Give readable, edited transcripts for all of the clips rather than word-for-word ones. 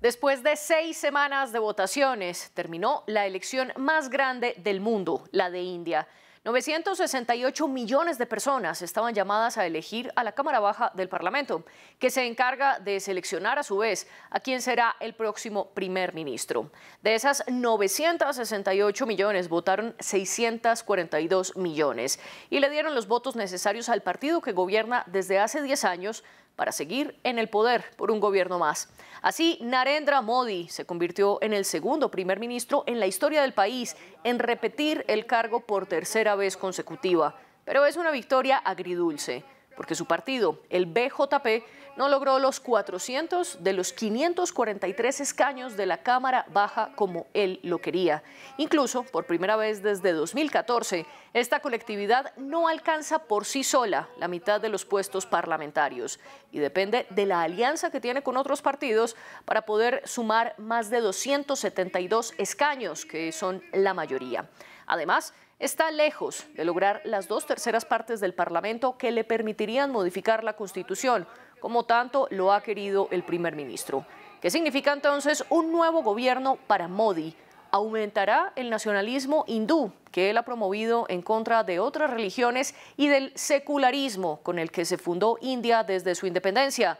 Después de 6 semanas de votaciones, terminó la elección más grande del mundo, la de India. 968 millones de personas estaban llamadas a elegir a la Cámara Baja del Parlamento, que se encarga de seleccionar a su vez a quién será el próximo primer ministro. De esas 968 millones, votaron 642 millones y le dieron los votos necesarios al partido que gobierna desde hace 10 años para seguir en el poder por un gobierno más. Así, Narendra Modi se convirtió en el segundo primer ministro en la historia del país en repetir el cargo por tercera vez consecutiva. Pero es una victoria agridulce, porque su partido, el BJP, no logró los 400 de los 543 escaños de la Cámara Baja como él lo quería. Incluso, por primera vez desde 2014, esta colectividad no alcanza por sí sola la mitad de los puestos parlamentarios y depende de la alianza que tiene con otros partidos para poder sumar más de 272 escaños, que son la mayoría. Además, está lejos de lograr las 2/3 partes del Parlamento que le permitirían modificar la Constitución, como tanto lo ha querido el primer ministro. ¿Qué significa entonces un nuevo gobierno para Modi? ¿Aumentará el nacionalismo hindú que él ha promovido en contra de otras religiones y del secularismo con el que se fundó India desde su independencia?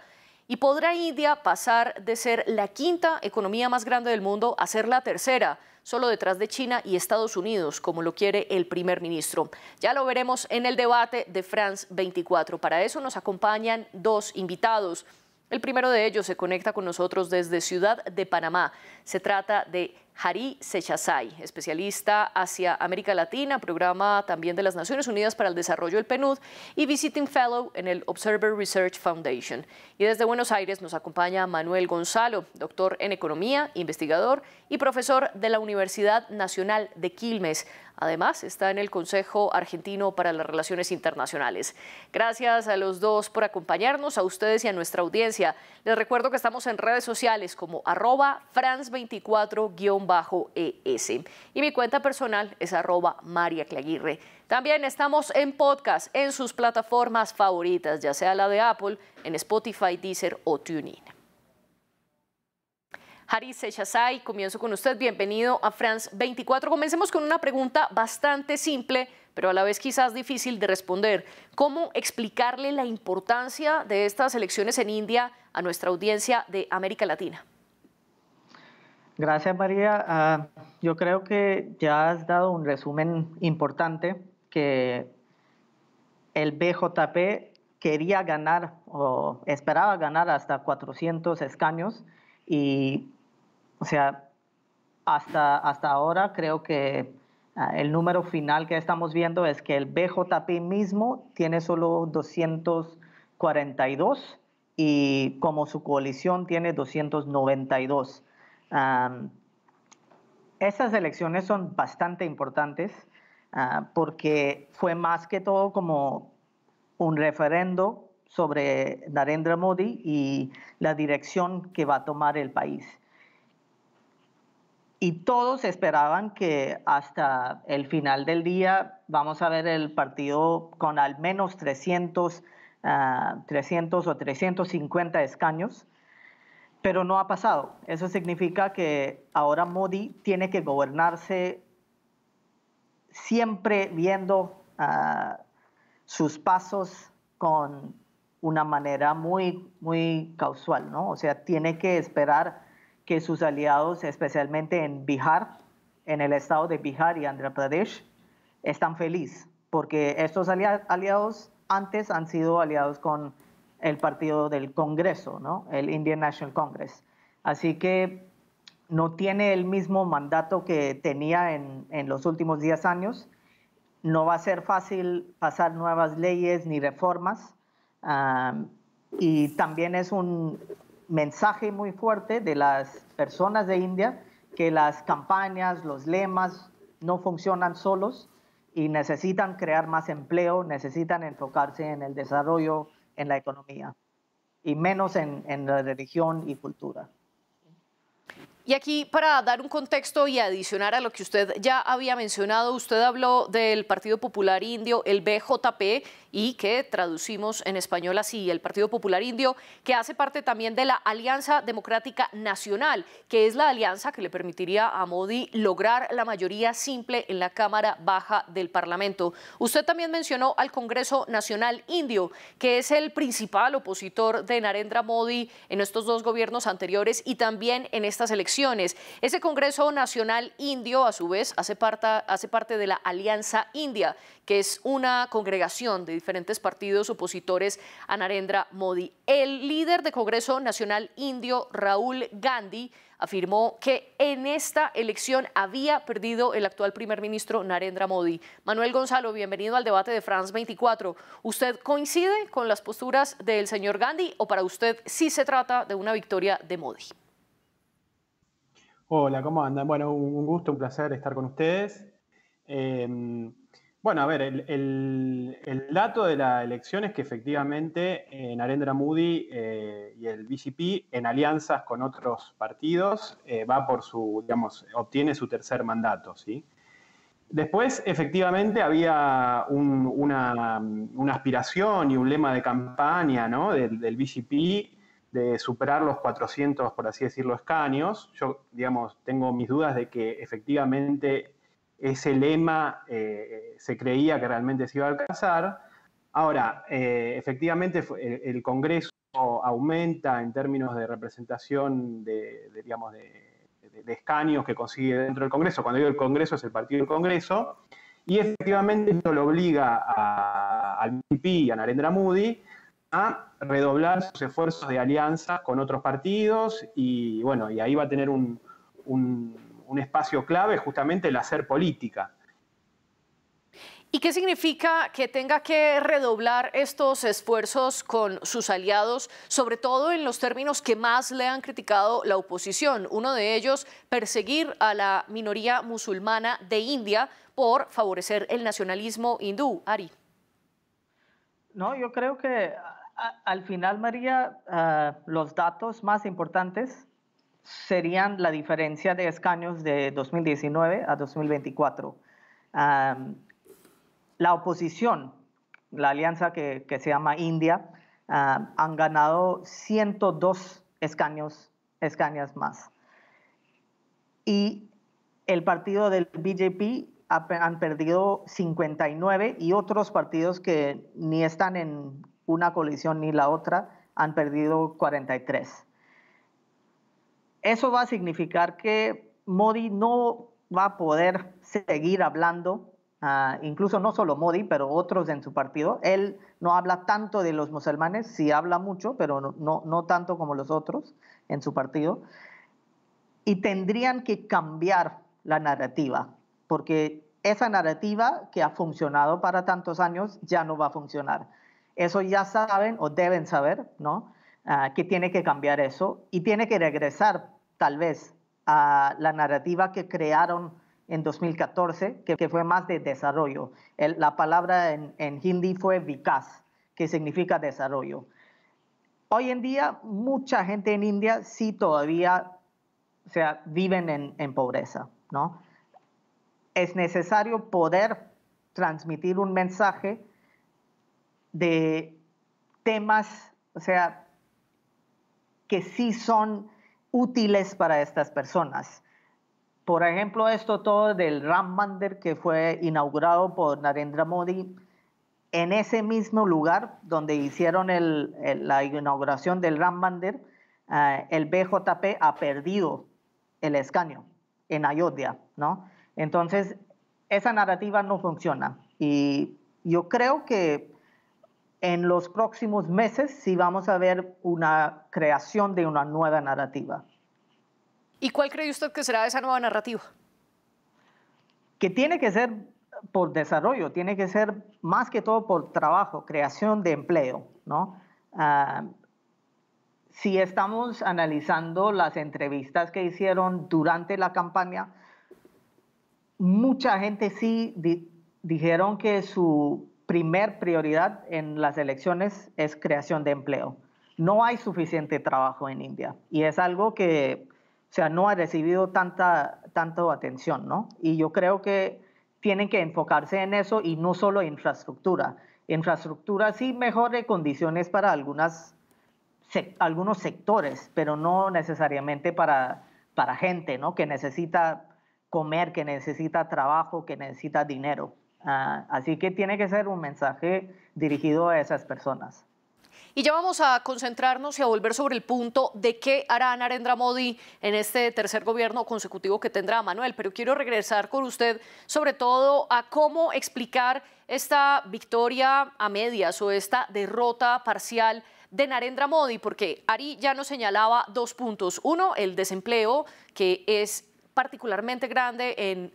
¿Y podrá India pasar de ser la quinta economía más grande del mundo a ser la tercera, solo detrás de China y Estados Unidos, como lo quiere el primer ministro? Ya lo veremos en el debate de France 24. Para eso nos acompañan dos invitados. El primero de ellos se conecta con nosotros desde Ciudad de Panamá. Se trata de Hari Seshasay, especialista hacia América Latina, programa también de las Naciones Unidas para el Desarrollo, el PNUD, y Visiting Fellow en el Observer Research Foundation. Y desde Buenos Aires nos acompaña Manuel Gonzalo, doctor en Economía, investigador y profesor de la Universidad Nacional de Quilmes. Además, está en el Consejo Argentino para las Relaciones Internacionales. Gracias a los dos por acompañarnos, a ustedes y a nuestra audiencia. Les recuerdo que estamos en redes sociales como @France24-ES. Y mi cuenta personal es @MariaClaguirre. También estamos en podcast en sus plataformas favoritas, ya sea la de Apple, en Spotify, Deezer o TuneIn. Hari Seshasay, comienzo con usted. Bienvenido a France 24. Comencemos con una pregunta bastante simple, pero a la vez quizás difícil de responder. ¿Cómo explicarle la importancia de estas elecciones en India a nuestra audiencia de América Latina? Gracias, María. Yo creo que ya has dado un resumen importante, que el BJP quería ganar o esperaba ganar hasta 400 escaños y, o sea, hasta ahora creo que el número final que estamos viendo es que el BJP mismo tiene solo 242 y como su coalición tiene 292. Estas elecciones son bastante importantes porque fue más que todo como un referendo sobre Narendra Modi y la dirección que va a tomar el país. Y todos esperaban que hasta el final del día vamos a ver el partido con al menos 300 o 350 escaños, pero no ha pasado. Eso significa que ahora Modi tiene que gobernarse siempre viendo sus pasos con una manera muy casual, ¿no? O sea, tiene que esperar que sus aliados, especialmente en Bihar, en el estado de Bihar y Andhra Pradesh, están felices, porque estos aliados antes han sido aliados con el partido del Congreso, ¿no? El Indian National Congress. Así que no tiene el mismo mandato que tenía en los últimos 10 años. No va a ser fácil pasar nuevas leyes ni reformas. Y también es un mensaje muy fuerte de las personas de India que las campañas, los lemas no funcionan solos y necesitan crear más empleo, necesitan enfocarse en el desarrollo, en la economía y menos en la religión y cultura. Y aquí, para dar un contexto y adicionar a lo que usted ya había mencionado, usted habló del Partido Popular Indio, el BJP, y que traducimos en español así, el Partido Popular Indio, que hace parte también de la Alianza Democrática Nacional, que es la alianza que le permitiría a Modi lograr la mayoría simple en la Cámara Baja del Parlamento. Usted también mencionó al Congreso Nacional Indio, que es el principal opositor de Narendra Modi en estos dos gobiernos anteriores y también en estas elecciones. Ese Congreso Nacional Indio, a su vez, hace parte de la Alianza India, que es una congregación de diferentes partidos opositores a Narendra Modi. El líder del Congreso Nacional Indio, Rahul Gandhi, afirmó que en esta elección había perdido el actual primer ministro Narendra Modi. Manuel Gonzalo, bienvenido al debate de France 24. ¿Usted coincide con las posturas del señor Gandhi o para usted sí se trata de una victoria de Modi? Hola, ¿cómo andan? Bueno, un gusto, un placer estar con ustedes. Bueno, a ver, el dato de la elección es que efectivamente Narendra Modi y el BJP, en alianzas con otros partidos, va por su, digamos, obtiene su tercer mandato, ¿sí? Después, efectivamente, había una aspiración y un lema de campaña, ¿no?, del BJP de superar los 400, por así decirlo, escaños. Yo, digamos, tengo mis dudas de que efectivamente ese lema se creía que realmente se iba a alcanzar. Ahora, efectivamente, el Congreso aumenta en términos de representación de escaños que consigue dentro del Congreso. Cuando digo el Congreso, es el partido del Congreso. Y efectivamente esto lo obliga al BJP y a Narendra Modi a redoblar sus esfuerzos de alianza con otros partidos y bueno, y ahí va a tener un espacio clave justamente el hacer política. ¿Y qué significa que tenga que redoblar estos esfuerzos con sus aliados, sobre todo en los términos que más le han criticado la oposición? Uno de ellos, perseguir a la minoría musulmana de India por favorecer el nacionalismo hindú. Ari. No, yo creo que al final, María, los datos más importantes serían la diferencia de escaños de 2019 a 2024. La oposición, la alianza que se llama India, han ganado 102 escaños más. Y el partido del BJP han perdido 59 y otros partidos que ni están en una coalición ni la otra han perdido 43. Eso va a significar que Modi no va a poder seguir hablando, incluso no solo Modi, pero otros en su partido. Él no habla tanto de los musulmanes, sí habla mucho, pero no tanto como los otros en su partido. Y tendrían que cambiar la narrativa, porque esa narrativa que ha funcionado para tantos años ya no va a funcionar. Eso ya saben o deben saber, ¿no? Que tiene que cambiar eso y tiene que regresar tal vez a la narrativa que crearon en 2014, que fue más de desarrollo. La palabra en hindi fue vikas, que significa desarrollo. Hoy en día, mucha gente en India sí todavía, o sea, viven en pobreza, ¿no? Es necesario poder transmitir un mensaje de temas, o sea, que sí son útiles para estas personas. Por ejemplo, esto todo del Ram Mandir que fue inaugurado por Narendra Modi, en ese mismo lugar donde hicieron la inauguración del Ram Mandir, el BJP ha perdido el escaño en Ayodhya, ¿no? Entonces, esa narrativa no funciona. Y yo creo que en los próximos meses sí vamos a ver una creación de una nueva narrativa. ¿Y cuál cree usted que será esa nueva narrativa? Que tiene que ser por desarrollo, tiene que ser más que todo por trabajo, creación de empleo, ¿no? Si estamos analizando las entrevistas que hicieron durante la campaña, mucha gente sí dijeron que su primer prioridad en las elecciones es creación de empleo. No hay suficiente trabajo en India y es algo que, o sea, no ha recibido tanta atención, ¿no? Y yo creo que tienen que enfocarse en eso y no solo infraestructura. infraestructura, sí mejore condiciones para algunos sectores, pero no necesariamente para gente, ¿no? Que necesita comer, que necesita trabajo, que necesita dinero. Así que tiene que ser un mensaje dirigido a esas personas. Y ya vamos a concentrarnos y a volver sobre el punto de qué hará Narendra Modi en este tercer gobierno consecutivo que tendrá, Manuel. Pero quiero regresar con usted sobre todo a cómo explicar esta victoria a medias o esta derrota parcial de Narendra Modi, porque Ari ya nos señalaba 2 puntos. Uno, el desempleo, que es particularmente grande en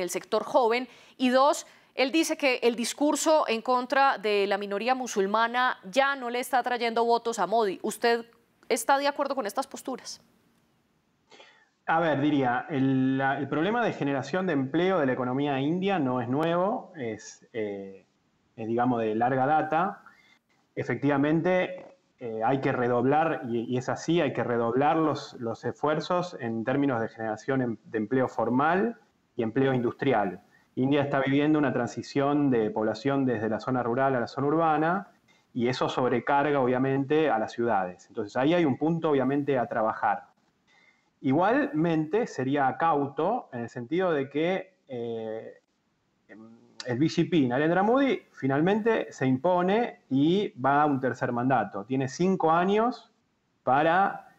el sector joven, y 2, él dice que el discurso en contra de la minoría musulmana ya no le está trayendo votos a Modi. ¿Usted está de acuerdo con estas posturas? A ver, diría, el problema de generación de empleo de la economía india no es nuevo, es digamos, de larga data. Efectivamente, hay que redoblar, y es así, hay que redoblar los esfuerzos en términos de generación de empleo formal y empleo industrial. India está viviendo una transición de población desde la zona rural a la zona urbana, y eso sobrecarga, obviamente, a las ciudades. Entonces, ahí hay un punto, obviamente, a trabajar. Igualmente, sería cauto en el sentido de que el BJP, Narendra Modi, finalmente se impone y va a un tercer mandato. Tiene 5 años para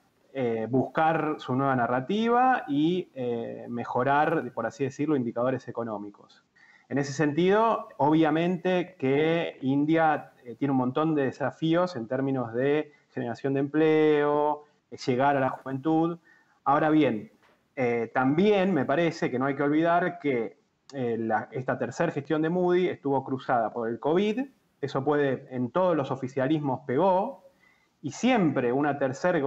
buscar su nueva narrativa y mejorar, por así decirlo, indicadores económicos. En ese sentido, obviamente que India tiene un montón de desafíos en términos de generación de empleo, llegar a la juventud. Ahora bien, también me parece que no hay que olvidar que esta tercera gestión de Modi estuvo cruzada por el COVID, eso en todos los oficialismos pegó, y siempre una tercera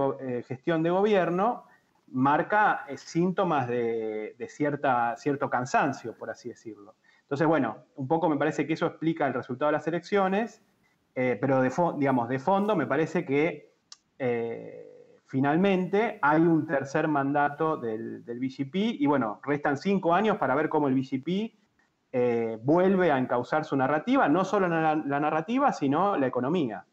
gestión de gobierno marca síntomas de cierto cansancio, por así decirlo. Entonces, bueno, un poco me parece que eso explica el resultado de las elecciones, pero de fondo me parece que finalmente hay un tercer mandato del BJP y bueno, restan 5 años para ver cómo el BJP vuelve a encauzar su narrativa, no solo la narrativa, sino la economía.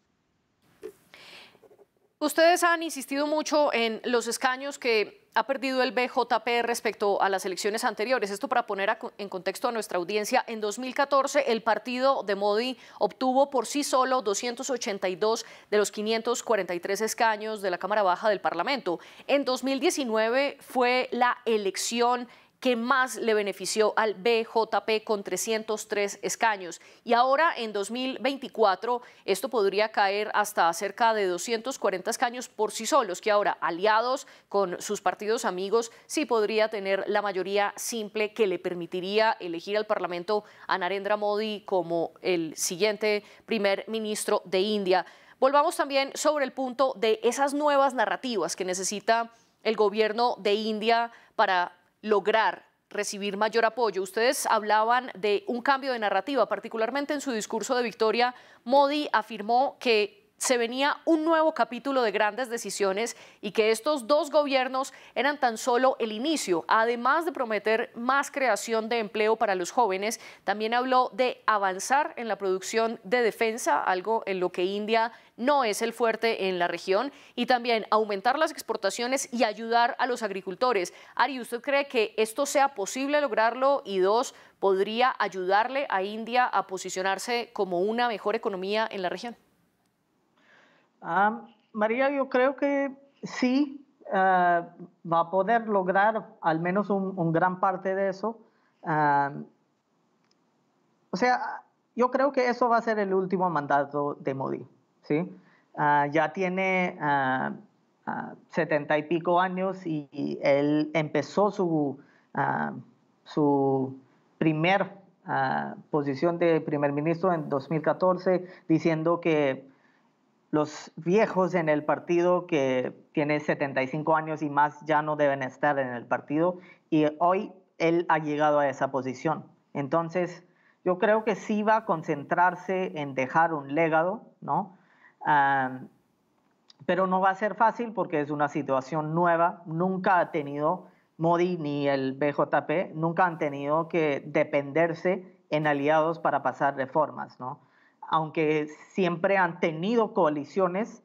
Ustedes han insistido mucho en los escaños que ha perdido el BJP respecto a las elecciones anteriores. Esto para poner en contexto a nuestra audiencia. En 2014, el partido de Modi obtuvo por sí solo 282 de los 543 escaños de la Cámara Baja del Parlamento. En 2019 fue la elección que más le benefició al BJP con 303 escaños. Y ahora en 2024 esto podría caer hasta cerca de 240 escaños por sí solos, que ahora aliados con sus partidos amigos sí podría tener la mayoría simple que le permitiría elegir al Parlamento a Narendra Modi como el siguiente primer ministro de India. Volvamos también sobre el punto de esas nuevas narrativas que necesita el gobierno de India para lograr recibir mayor apoyo. Ustedes hablaban de un cambio de narrativa, particularmente en su discurso de victoria. Modi afirmó que se venía un nuevo capítulo de grandes decisiones y que estos 2 gobiernos eran tan solo el inicio. Además de prometer más creación de empleo para los jóvenes, también habló de avanzar en la producción de defensa, algo en lo que India no es el fuerte en la región, y también aumentar las exportaciones y ayudar a los agricultores. Ari, ¿usted cree que esto sea posible lograrlo? Y 2, ¿podría ayudarle a India a posicionarse como una mejor economía en la región? María, yo creo que sí va a poder lograr al menos un gran parte de eso. O sea, yo creo que eso va a ser el último mandato de Modi, ¿sí? Ya tiene 70 y pico años y él empezó su primer posición de primer ministro en 2014 diciendo que los viejos en el partido que tienen 75 años y más ya no deben estar en el partido, y hoy él ha llegado a esa posición. Entonces, yo creo que sí va a concentrarse en dejar un legado, ¿no? Pero no va a ser fácil porque es una situación nueva. Nunca ha tenido Modi ni el BJP, nunca han tenido que dependerse en aliados para pasar reformas, ¿no? aunque siempre han tenido coaliciones,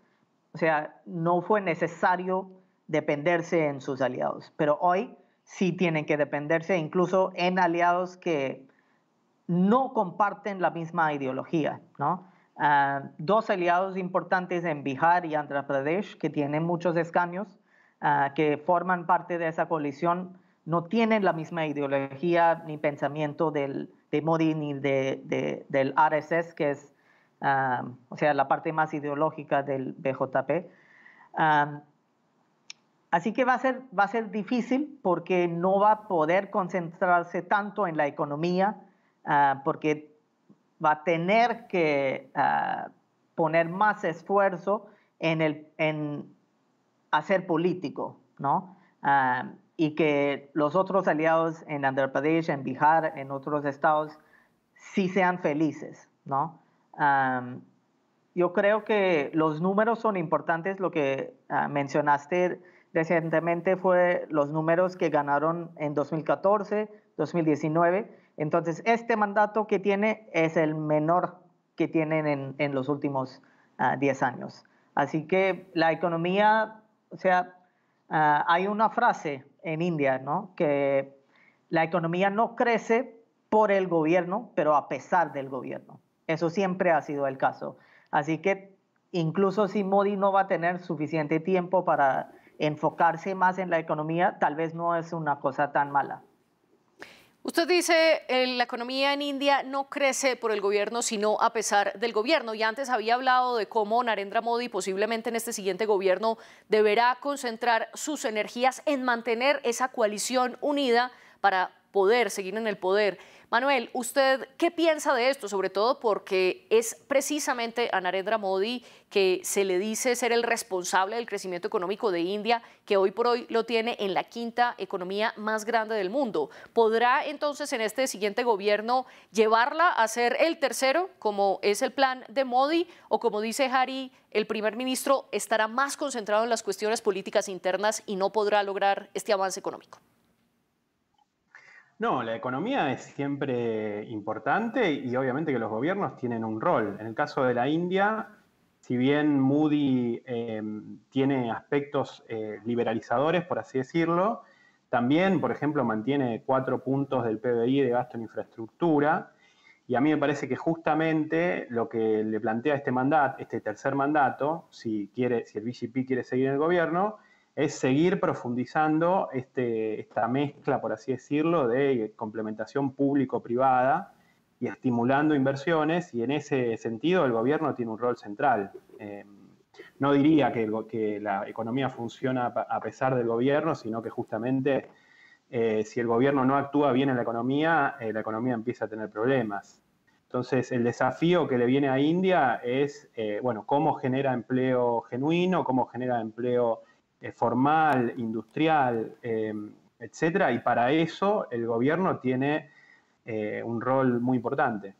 o sea, no fue necesario dependerse en sus aliados, pero hoy sí tienen que dependerse incluso en aliados que no comparten la misma ideología, ¿no? Dos aliados importantes en Bihar y Andhra Pradesh, que tienen muchos escaños, que forman parte de esa coalición, no tienen la misma ideología ni pensamiento de Modi ni del RSS, que es o sea, la parte más ideológica del BJP. Así que va a ser difícil porque no va a poder concentrarse tanto en la economía, porque va a tener que poner más esfuerzo en hacer político, ¿no? Y que los otros aliados en Andhra Pradesh, en Bihar, en otros estados, sí sean felices, ¿no? Yo creo que los números son importantes. Lo que mencionaste recientemente fue los números que ganaron en 2014, 2019. Entonces, este mandato que tiene es el menor que tienen en los últimos 10 años. Así que la economía, o sea, hay una frase en India, ¿no? Que la economía no crece por el gobierno, pero a pesar del gobierno. Eso siempre ha sido el caso. Así que incluso si Modi no va a tener suficiente tiempo para enfocarse más en la economía, tal vez no es una cosa tan mala. Usted dice la economía en India no crece por el gobierno, sino a pesar del gobierno. Y antes había hablado de cómo Narendra Modi posiblemente en este siguiente gobierno deberá concentrar sus energías en mantener esa coalición unida para poder seguir en el poder. Manuel, ¿usted qué piensa de esto? Sobre todo porque es precisamente a Narendra Modi que se le dice ser el responsable del crecimiento económico de India, que hoy por hoy lo tiene en la quinta economía más grande del mundo. ¿Podrá entonces en este siguiente gobierno llevarla a ser el tercero, como es el plan de Modi, o como dice Hari, el primer ministro estará más concentrado en las cuestiones políticas internas y no podrá lograr este avance económico? No, la economía es siempre importante y obviamente que los gobiernos tienen un rol. En el caso de la India, si bien Modi tiene aspectos liberalizadores, por así decirlo, también, por ejemplo, mantiene 4 puntos del PBI de gasto en infraestructura. Y a mí me parece que justamente lo que le plantea este tercer mandato, si el BJP quiere seguir en el gobierno, es seguir profundizando esta mezcla, por así decirlo, de complementación público-privada y estimulando inversiones, y en ese sentido el gobierno tiene un rol central. No diría que la economía funciona a pesar del gobierno, sino que justamente si el gobierno no actúa bien en la economía empieza a tener problemas. Entonces, el desafío que le viene a India es, bueno, cómo genera empleo genuino, cómo genera empleo formal, industrial, etcétera, y para eso el gobierno tiene un rol muy importante.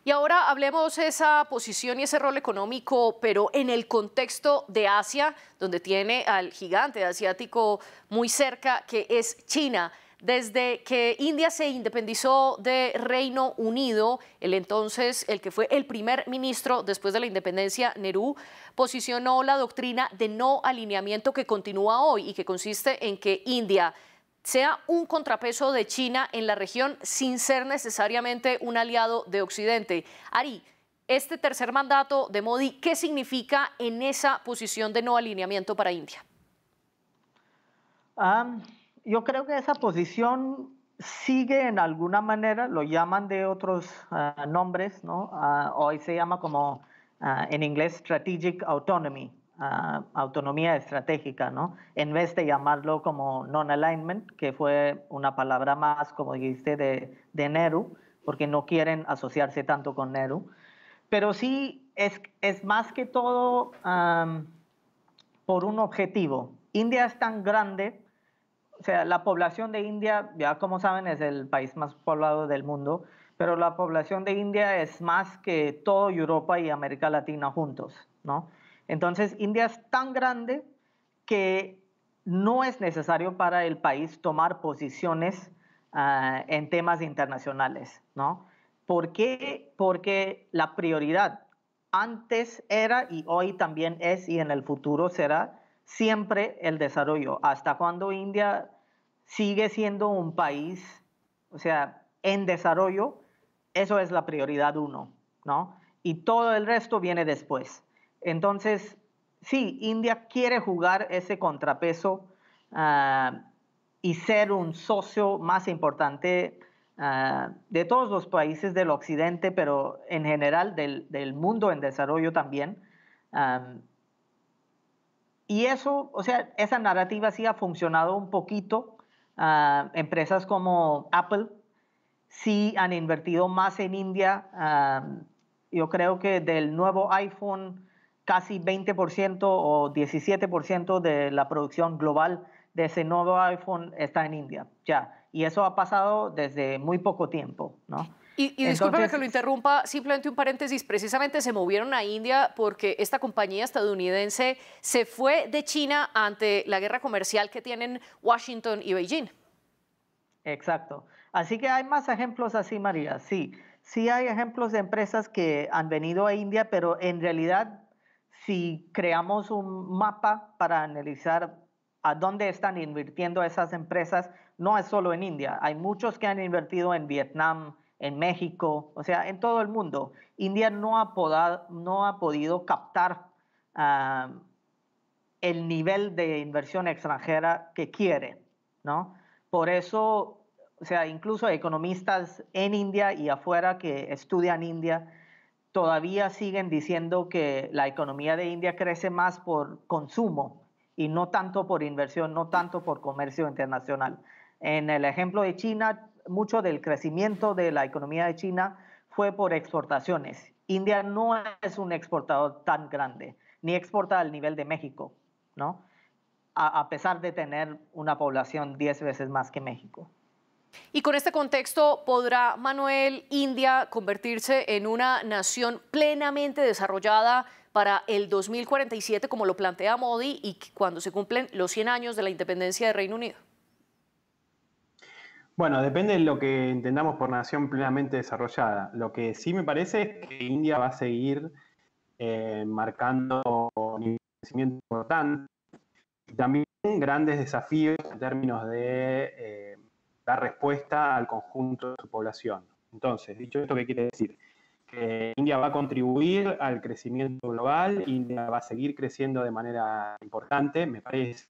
Y ahora hablemos de esa posición y ese rol económico, pero en el contexto de Asia, donde tiene al gigante asiático muy cerca, que es China. Desde que India se independizó de Reino Unido, el que fue el primer ministro después de la independencia, Nehru, posicionó la doctrina de no alineamiento que continúa hoy y que consiste en que India sea un contrapeso de China en la región sin ser necesariamente un aliado de Occidente. Ari, este tercer mandato de Modi, ¿qué significa en esa posición de no alineamiento para India? Yo creo que esa posición sigue en alguna manera, lo llaman de otros nombres, ¿no? Hoy se llama como en inglés Strategic Autonomy, autonomía estratégica, ¿no? En vez de llamarlo como non-alignment, que fue una palabra más, como dijiste, de Nehru, porque no quieren asociarse tanto con Nehru. Pero sí es más que todo por un objetivo. India es tan grande. O sea, la población de India, ya como saben, es el país más poblado del mundo, pero la población de India es más que toda Europa y América Latina juntos, ¿no? Entonces, India es tan grande que no es necesario para el país tomar posiciones en temas internacionales, ¿no? ¿Por qué? Porque la prioridad antes era y hoy también es y en el futuro será siempre el desarrollo. Hasta cuando India sigue siendo un país, o sea, en desarrollo, eso es la prioridad uno, ¿no? Y todo el resto viene después. Entonces, sí, India quiere jugar ese contrapeso y ser un socio más importante de todos los países del occidente, pero en general del mundo en desarrollo también. Y eso, o sea, esa narrativa sí ha funcionado un poquito. Empresas como Apple sí han invertido más en India. Yo creo que del nuevo iPhone, casi 20% o 17% de la producción global de ese nuevo iPhone está en India, ya. Y eso ha pasado desde muy poco tiempo, ¿no? Y discúlpeme que lo Entonces, interrumpa, simplemente un paréntesis, precisamente se movieron a India porque esta compañía estadounidense se fue de China ante la guerra comercial que tienen Washington y Beijing. exacto. Así que hay más ejemplos así, María. Sí, sí hay ejemplos de empresas que han venido a India, pero en realidad, si creamos un mapa para analizar a dónde están invirtiendo esas empresas, no es solo en India. Hay muchos que han invertido en Vietnam, en México, o sea, en todo el mundo. India no ha podido captar uh, el nivel de inversión extranjera que quiere, ¿no? Por eso, o sea, incluso economistas en India y afuera que estudian India todavía siguen diciendo que la economía de India crece más por consumo y no tanto por inversión, no tanto por comercio internacional. En el ejemplo de China, mucho del crecimiento de la economía de China fue por exportaciones. India no es un exportador tan grande, ni exporta al nivel de México, ¿no? A pesar de tener una población 10 veces más que México. Y con este contexto, ¿podrá, Manuel, India convertirse en una nación plenamente desarrollada para el 2047, como lo plantea Modi, y cuando se cumplen los 100 años de la independencia del Reino Unido? Bueno, depende de lo que entendamos por nación plenamente desarrollada. Lo que sí me parece es que India va a seguir marcando un crecimiento importante y también grandes desafíos en términos de dar respuesta al conjunto de su población. Entonces, dicho esto, ¿qué quiere decir? Que India va a contribuir al crecimiento global, India va a seguir creciendo de manera importante, me parece.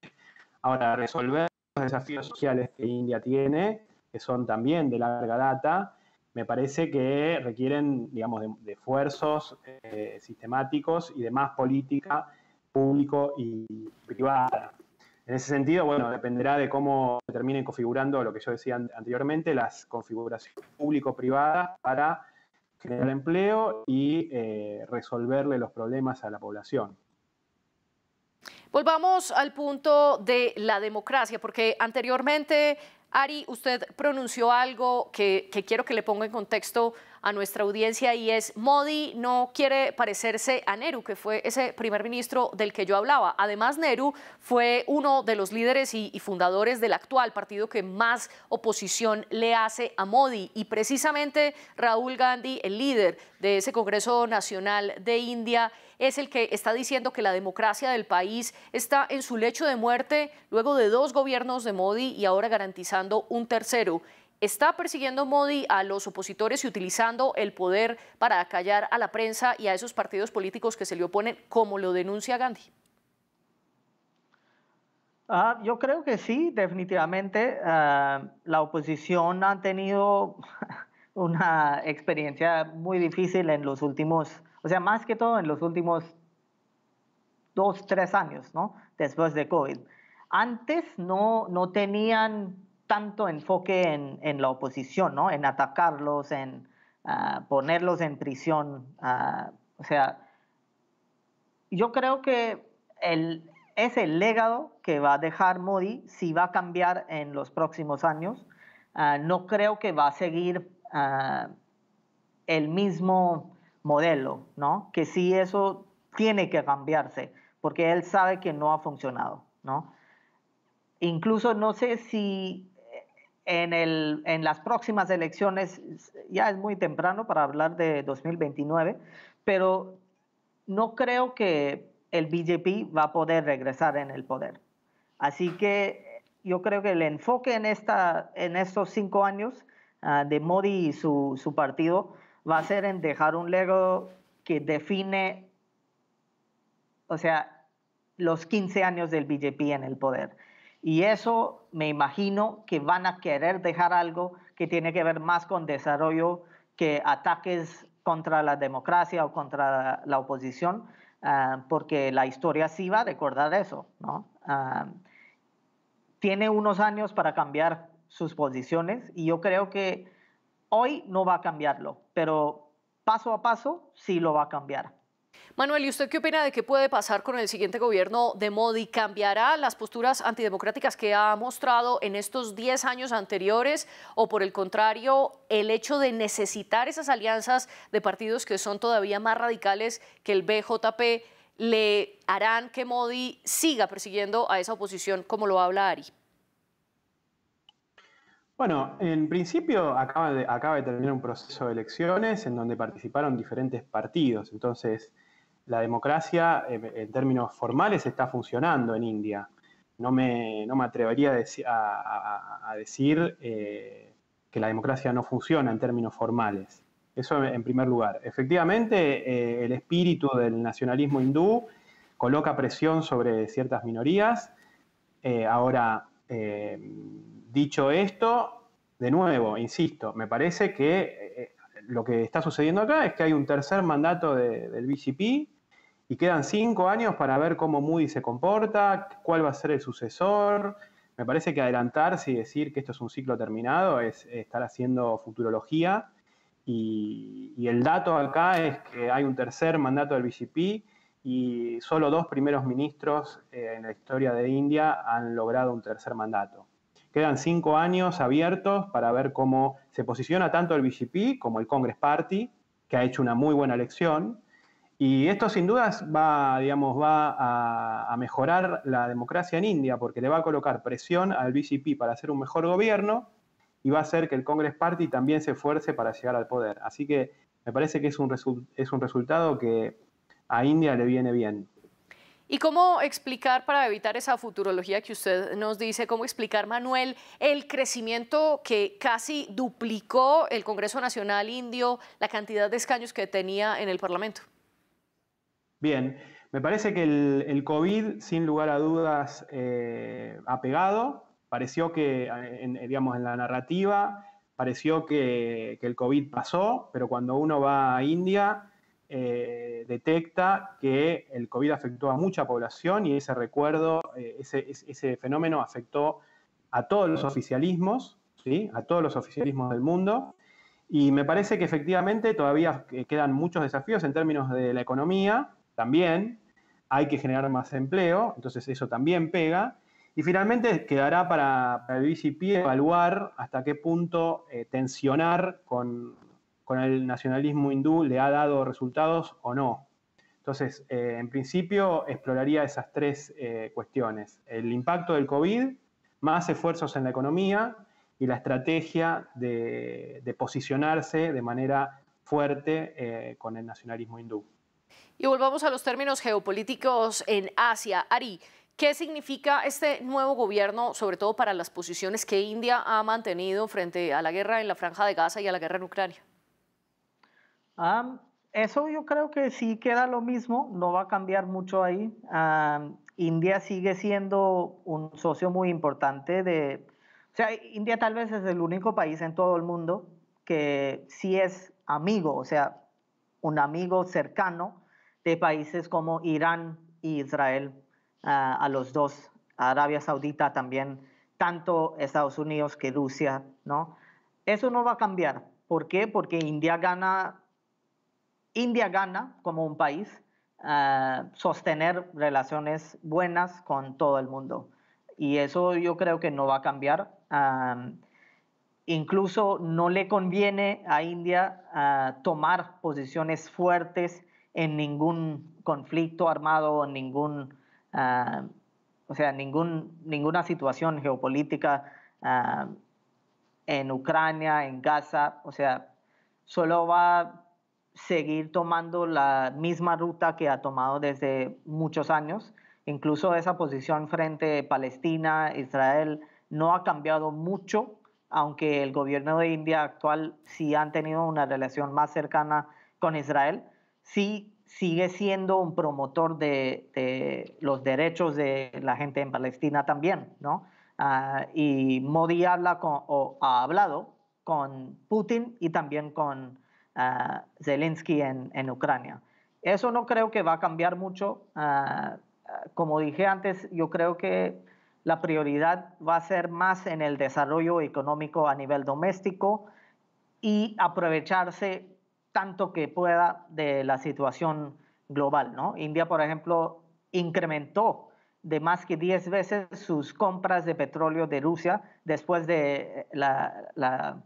Ahora, resolver los desafíos sociales que India tiene, que son también de larga data, me parece que requieren, digamos, de esfuerzos sistemáticos y de más política público y privada. En ese sentido, bueno, dependerá de cómo se terminen configurando lo que yo decía anteriormente, las configuraciones público-privadas para generar empleo y resolverle los problemas a la población. Volvamos al punto de la democracia, porque anteriormente, Ari, usted pronunció algo que quiero que le ponga en contexto a nuestra audiencia y es: Modi no quiere parecerse a Nehru, que fue ese primer ministro del que yo hablaba. Además, Nehru fue uno de los líderes y fundadores del actual partido que más oposición le hace a Modi, y precisamente Rahul Gandhi, el líder de ese Congreso Nacional de India, es el que está diciendo que la democracia del país está en su lecho de muerte luego de 2 gobiernos de Modi y ahora garantizando un tercero. ¿Está persiguiendo Modi a los opositores y utilizando el poder para acallar a la prensa y a esos partidos políticos que se le oponen, como lo denuncia Gandhi? Yo creo que sí, definitivamente. La oposición ha tenido una experiencia muy difícil en los últimos, o sea, más que todo en los últimos 2, 3 años, ¿no? Después de COVID. Antes no tenían tanto enfoque en la oposición, ¿no? En atacarlos, en ponerlos en prisión. O sea, yo creo que es el legado que va a dejar Modi si va a cambiar en los próximos años. No creo que va a seguir el mismo modelo, ¿no? Que sí, eso tiene que cambiarse, porque él sabe que no ha funcionado, ¿no? Incluso no sé si en las próximas elecciones, ya es muy temprano para hablar de 2029, pero no creo que el BJP va a poder regresar en el poder. Así que yo creo que el enfoque en estos 5 años de Modi y su partido va a ser en dejar un legado que define, o sea, los 15 años del BJP en el poder. Y eso me imagino que van a querer dejar algo que tiene que ver más con desarrollo que ataques contra la democracia o contra la oposición, porque la historia sí va a recordar eso, ¿no? Tiene unos años para cambiar sus posiciones y yo creo que hoy no va a cambiarlo, pero paso a paso sí lo va a cambiar. Manuel, ¿y usted qué opina de qué puede pasar con el siguiente gobierno de Modi? ¿Cambiará las posturas antidemocráticas que ha mostrado en estos 10 años anteriores o por el contrario, el hecho de necesitar esas alianzas de partidos que son todavía más radicales que el BJP le harán que Modi siga persiguiendo a esa oposición como lo habla Ari? Bueno, en principio acaba de terminar un proceso de elecciones en donde participaron diferentes partidos. Entonces, la democracia en términos formales está funcionando en India. No me atrevería a decir que la democracia no funciona en términos formales. Eso en primer lugar. Efectivamente, el espíritu del nacionalismo hindú coloca presión sobre ciertas minorías. Ahora, dicho esto, de nuevo, insisto, me parece que lo que está sucediendo acá es que hay un tercer mandato del BJP y quedan 5 años para ver cómo Modi se comporta, cuál va a ser el sucesor. Me parece que adelantarse y decir que esto es un ciclo terminado es estar haciendo futurología. Y el dato acá es que hay un tercer mandato del BJP y solo 2 primeros ministros en la historia de India han logrado un tercer mandato. Quedan 5 años abiertos para ver cómo se posiciona tanto el BJP como el Congress Party, que ha hecho una muy buena elección. Y esto sin dudas va a mejorar la democracia en India, porque le va a colocar presión al BJP para hacer un mejor gobierno y va a hacer que el Congress Party también se esfuerce para llegar al poder. Así que me parece que es un resultado que a India le viene bien. ¿Y cómo explicar, para evitar esa futurología que usted nos dice, cómo explicar, Manuel, el crecimiento que casi duplicó el Congreso Nacional Indio, la cantidad de escaños que tenía en el Parlamento? Bien, me parece que el COVID, sin lugar a dudas, ha pegado. Pareció que, digamos, en la narrativa, pareció que el COVID pasó, pero cuando uno va a India, detecta que el COVID afectó a mucha población y ese recuerdo, ese fenómeno afectó a todos los oficialismos, ¿sí? A todos los oficialismos del mundo. Y me parece que efectivamente todavía quedan muchos desafíos en términos de la economía, también hay que generar más empleo, entonces eso también pega. Y finalmente quedará para el BJP evaluar hasta qué punto tensionar con el nacionalismo hindú le ha dado resultados o no. Entonces, en principio, exploraría esas 3 cuestiones. El impacto del COVID, más esfuerzos en la economía y la estrategia de posicionarse de manera fuerte con el nacionalismo hindú. Y volvamos a los términos geopolíticos en Asia. Ari, ¿qué significa este nuevo gobierno, sobre todo para las posiciones que India ha mantenido frente a la guerra en la Franja de Gaza y a la guerra en Ucrania? Eso yo creo que sí queda lo mismo, no va a cambiar mucho ahí. India sigue siendo un socio muy importante o sea, India tal vez es el único país en todo el mundo que sí es amigo, o sea, un amigo cercano de países como Irán y Israel, a los dos, Arabia Saudita también, tanto Estados Unidos que Rusia, ¿no? Eso no va a cambiar. ¿Por qué? Porque India gana como un país sostener relaciones buenas con todo el mundo. Y eso yo creo que no va a cambiar. Incluso no le conviene a India tomar posiciones fuertes en ningún conflicto armado, o sea, ninguna situación geopolítica en Ucrania, en Gaza, o sea, solo va a seguir tomando la misma ruta que ha tomado desde muchos años. Incluso esa posición frente a Palestina, Israel, no ha cambiado mucho, aunque el gobierno de India actual sí han tenido una relación más cercana con Israel, sí sigue siendo un promotor de los derechos de la gente en Palestina también, ¿no? Y Modi habla o ha hablado con Putin y también con Zelensky en Ucrania. Eso no creo que va a cambiar mucho. Como dije antes, yo creo que la prioridad va a ser más en el desarrollo económico a nivel doméstico y aprovecharse tanto que pueda de la situación global, ¿no? India, por ejemplo, incrementó de más que 10 veces sus compras de petróleo de Rusia después de la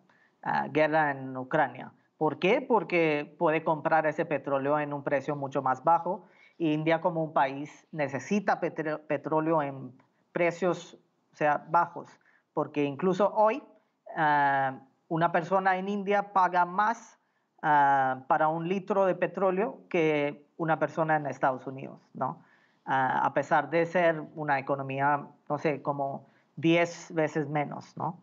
guerra en Ucrania. ¿Por qué? Porque puede comprar ese petróleo en un precio mucho más bajo. India como un país necesita petróleo en precios, o sea, bajos, porque incluso hoy una persona en India paga más para un litro de petróleo que una persona en Estados Unidos, ¿no? A pesar de ser una economía, no sé, como 10 veces menos, ¿no?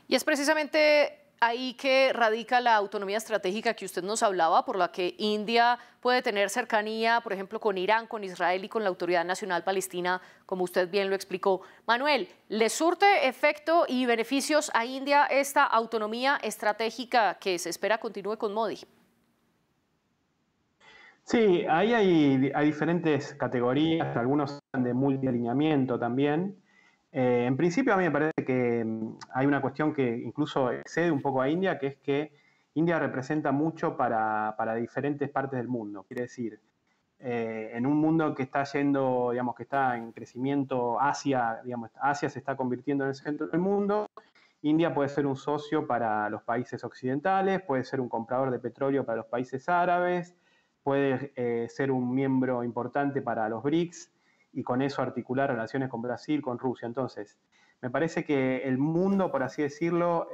Y es precisamente ahí que radica la autonomía estratégica que usted nos hablaba, por la que India puede tener cercanía, por ejemplo, con Irán, con Israel y con la Autoridad Nacional Palestina, como usted bien lo explicó. Manuel, ¿le surte efecto y beneficios a India esta autonomía estratégica que se espera continúe con Modi? Sí, ahí hay diferentes categorías, algunos hablan de multialineamiento también. En principio a mí me parece que hay una cuestión que incluso excede un poco a India, que es que India representa mucho para diferentes partes del mundo. Quiere decir, en un mundo que está yendo, digamos, que está en crecimiento, Asia se está convirtiendo en el centro del mundo. India puede ser un socio para los países occidentales, puede ser un comprador de petróleo para los países árabes, puede ser un miembro importante para los BRICS y con eso articular relaciones con Brasil, con Rusia. Entonces, me parece que el mundo, por así decirlo,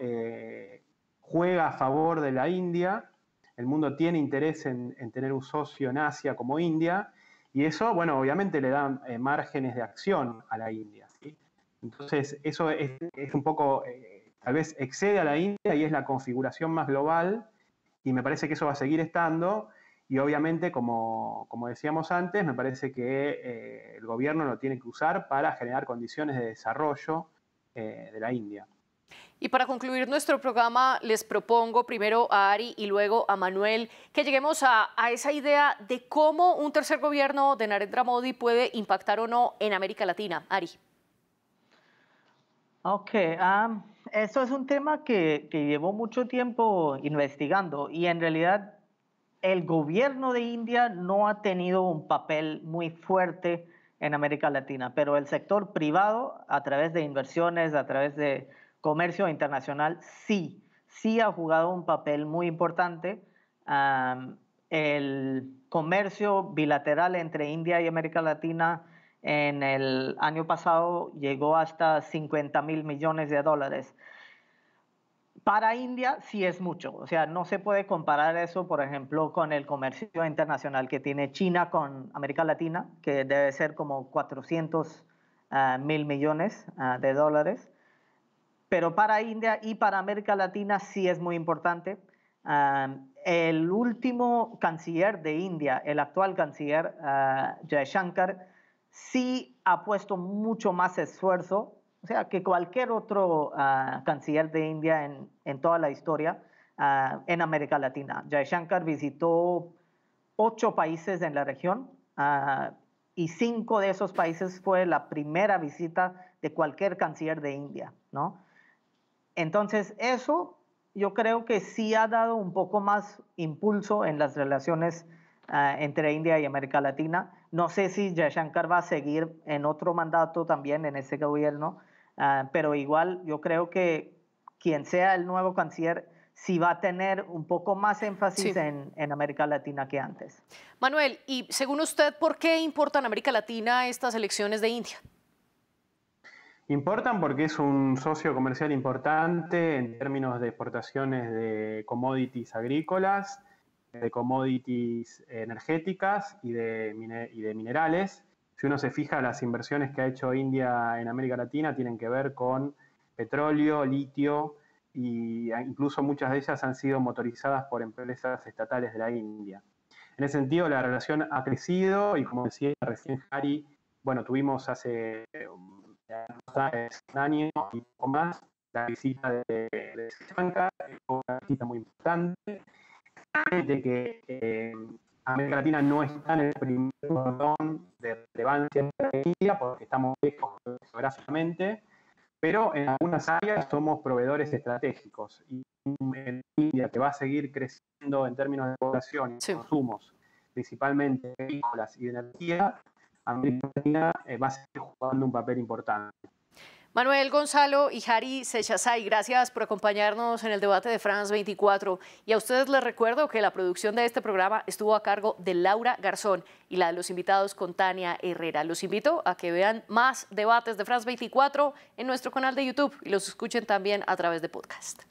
juega a favor de la India. El mundo tiene interés en tener un socio en Asia como India, y eso, bueno, obviamente le da márgenes de acción a la India, ¿sí? Entonces, eso es un poco, tal vez excede a la India y es la configuración más global, y me parece que eso va a seguir estando. Y obviamente, como decíamos antes, me parece que el gobierno lo tiene que usar para generar condiciones de desarrollo de la India. Y para concluir nuestro programa, les propongo primero a Ari y luego a Manuel que lleguemos a esa idea de cómo un tercer gobierno de Narendra Modi puede impactar o no en América Latina. Ari. Ok, eso es un tema que llevo mucho tiempo investigando y en realidad el gobierno de India no ha tenido un papel muy fuerte en América Latina, pero el sector privado, a través de inversiones, a través de comercio internacional, sí ha jugado un papel muy importante. El comercio bilateral entre India y América Latina en el año pasado llegó hasta 50.000 millones de dólares. Para India sí es mucho, o sea, no se puede comparar eso, por ejemplo, con el comercio internacional que tiene China con América Latina, que debe ser como 400.000 millones de dólares. Pero para India y para América Latina sí es muy importante. El último canciller de India, el actual canciller Jaishankar, sí ha puesto mucho más esfuerzo, o sea, que cualquier otro canciller de India en toda la historia en América Latina. Jaishankar visitó 8 países en la región y 5 de esos países fue la primera visita de cualquier canciller de India, ¿no? Entonces, eso yo creo que sí ha dado un poco más impulso en las relaciones entre India y América Latina. No sé si Jaishankar va a seguir en otro mandato también en ese gobierno, pero igual yo creo que quien sea el nuevo canciller sí va a tener un poco más énfasis Sí. en América Latina que antes. Manuel, y según usted, ¿por qué importan a América Latina estas elecciones de India? Importan porque es un socio comercial importante en términos de exportaciones de commodities agrícolas, de commodities energéticas y de minerales. Si uno se fija, las inversiones que ha hecho India en América Latina tienen que ver con petróleo, litio, y incluso muchas de ellas han sido motorizadas por empresas estatales de la India. En ese sentido, la relación ha crecido y, como decía recién Harry, bueno, tuvimos hace un año y poco más la visita de Sri Lanka, una visita muy importante, de que América Latina no está en el primer cordón de relevancia de India porque estamos lejos geográficamente, pero en algunas áreas somos proveedores estratégicos. Y en India, que va a seguir creciendo en términos de población y consumos, principalmente agrícolas y de energía, América Latina va a seguir jugando un papel importante. Manuel, Gonzalo y Harry Sechasay, gracias por acompañarnos en el debate de France 24. Y a ustedes les recuerdo que la producción de este programa estuvo a cargo de Laura Garzón y la de los invitados con Tania Herrera. Los invito a que vean más debates de France 24 en nuestro canal de YouTube y los escuchen también a través de podcast.